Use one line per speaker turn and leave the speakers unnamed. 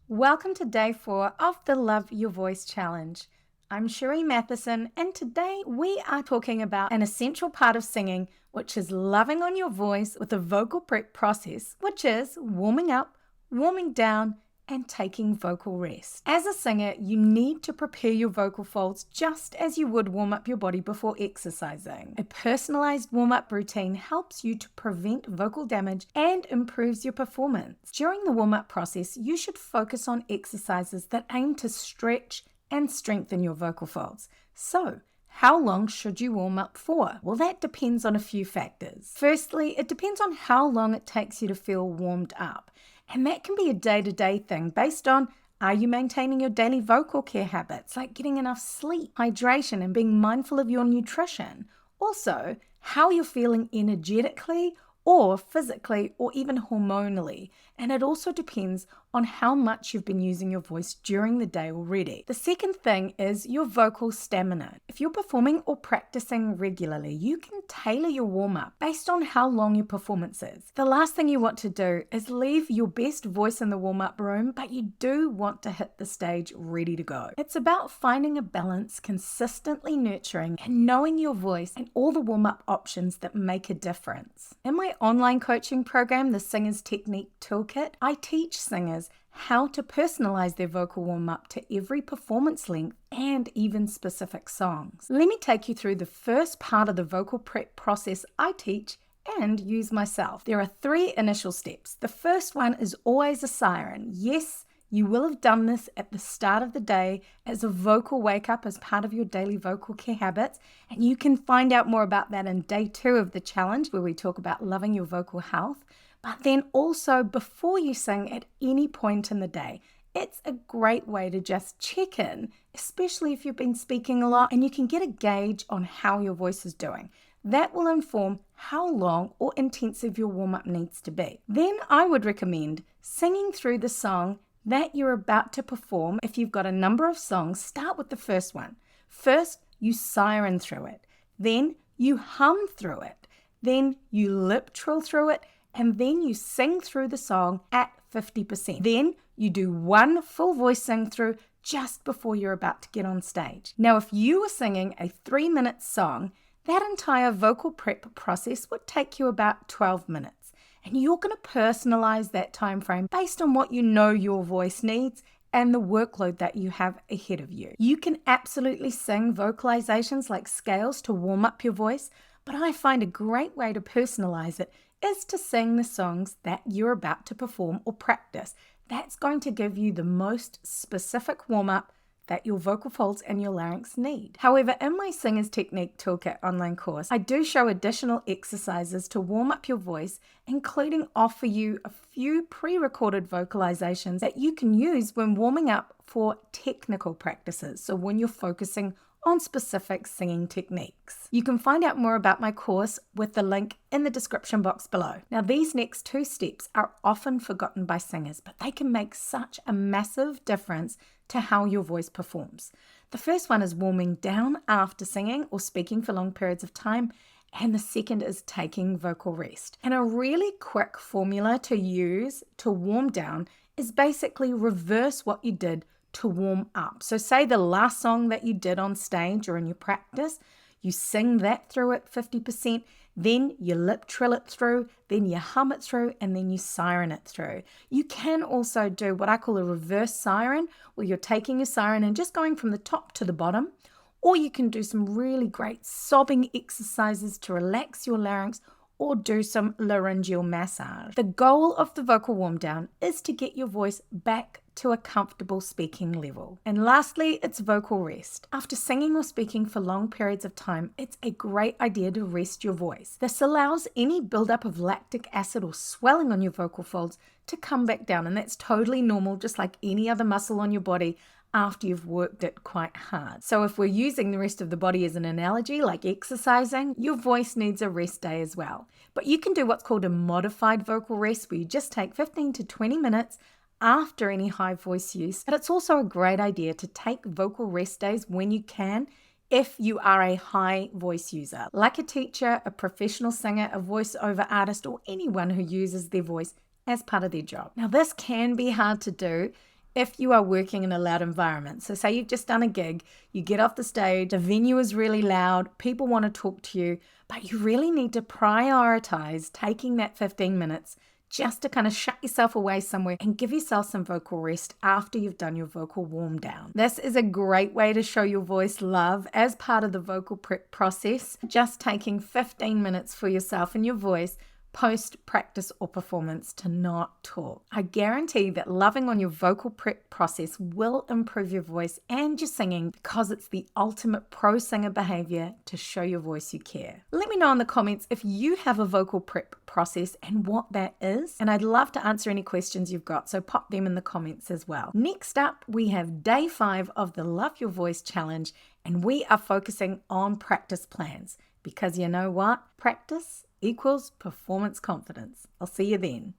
Welcome to day 4 of the Love Your Voice Challenge. I'm Sheree Matheson, and today we are talking about an essential part of singing, which is loving on your voice with a vocal prep process, which is warming up, warming down, and taking vocal rest. As a singer, you need to prepare your vocal folds just as you would warm up your body before exercising. A personalized warm-up routine helps you to prevent vocal damage and improves your performance. During the warm-up process, you should focus on exercises that aim to stretch and strengthen your vocal folds. So, how long should you warm up for? Well, that depends on a few factors. Firstly, it depends on how long it takes you to feel warmed up. And that can be a day-to-day thing based on, are you maintaining your daily vocal care habits, like getting enough sleep, hydration, and being mindful of your nutrition? Also, how you're feeling energetically or physically or even hormonally. And it also depends on how much you've been using your voice during the day already. The second thing is your vocal stamina. If you're performing or practicing regularly, you can tailor your warm-up based on how long your performance is. The last thing you want to do is leave your best voice in the warm-up room, but you do want to hit the stage ready to go. It's about finding a balance, consistently nurturing and knowing your voice and all the warm-up options that make a difference. In my online coaching program, the Singer's Technique Toolkit, I teach singers how to personalize their vocal warm-up to every performance length and even specific songs. Let me take you through the first part of the vocal prep process I teach and use myself. There are 3 initial steps. The first one is always a siren. Yes, you will have done this at the start of the day as a vocal wake-up as part of your daily vocal care habits, and you can find out more about that in day 2 of the challenge where we talk about loving your vocal health. But then also before you sing at any point in the day, it's a great way to just check in, especially if you've been speaking a lot, and you can get a gauge on how your voice is doing. That will inform how long or intensive your warm-up needs to be. Then I would recommend singing through the song that you're about to perform. If you've got a number of songs, start with the first one. First, you siren through it. Then you hum through it. Then you lip trill through it. And then you sing through the song at 50%. Then you do one full voice sing through just before you're about to get on stage. Now, if you were singing a 3-minute song, that entire vocal prep process would take you about 12 minutes. And you're going to personalize that time frame based on what you know your voice needs and the workload that you have ahead of you. You can absolutely sing vocalizations like scales to warm up your voice, but I find a great way to personalize it is to sing the songs that you're about to perform or practice. That's going to give you the most specific warm-up that your vocal folds and your larynx need. However, in my Singer's Technique Toolkit online course, I do show additional exercises to warm up your voice, including offer you a few pre-recorded vocalizations that you can use when warming up for technical practices, so when you're focusing on specific singing techniques. You can find out more about my course with the link in the description box below. Now, these next 2 steps are often forgotten by singers, but they can make such a massive difference to how your voice performs. The first one is warming down after singing or speaking for long periods of time, and the second is taking vocal rest. And a really quick formula to use to warm down is basically reverse what you did to warm up. So say the last song that you did on stage or in your practice, you sing that through at 50%, then you lip trill it through, then you hum it through, and then you siren it through. You can also do what I call a reverse siren, where you're taking your siren and just going from the top to the bottom, or you can do some really great sobbing exercises to relax your larynx, or do some laryngeal massage. The goal of the vocal warm down is to get your voice back to a comfortable speaking level. And lastly, it's vocal rest. After singing or speaking for long periods of time, it's a great idea to rest your voice. This allows any buildup of lactic acid or swelling on your vocal folds to come back down, and that's totally normal, just like any other muscle on your body after you've worked it quite hard. So if we're using the rest of the body as an analogy, like exercising, your voice needs a rest day as well. But you can do what's called a modified vocal rest, where you just take 15 to 20 minutes after any high voice use. But it's also a great idea to take vocal rest days when you can, if you are a high voice user, like a teacher, a professional singer, a voiceover artist, or anyone who uses their voice as part of their job. Now, this can be hard to do If you are working in a loud environment, so say you've just done a gig, you get off the stage, the venue is really loud, people want to talk to you, but you really need to prioritize taking that 15 minutes just to kind of shut yourself away somewhere and give yourself some vocal rest after you've done your vocal warm down. This is a great way to show your voice love as part of the vocal prep process. Just taking 15 minutes for yourself and your voice post practice or performance to not talk. I guarantee that loving on your vocal prep process will improve your voice and your singing because it's the ultimate pro singer behavior to show your voice you care. Let me know in the comments if you have a vocal prep process and what that is, and I'd love to answer any questions you've got, so pop them in the comments as well. Next up, we have day 5 of the Love Your Voice Challenge, and we are focusing on practice plans because you know what? Practice equals performance confidence. I'll see you then.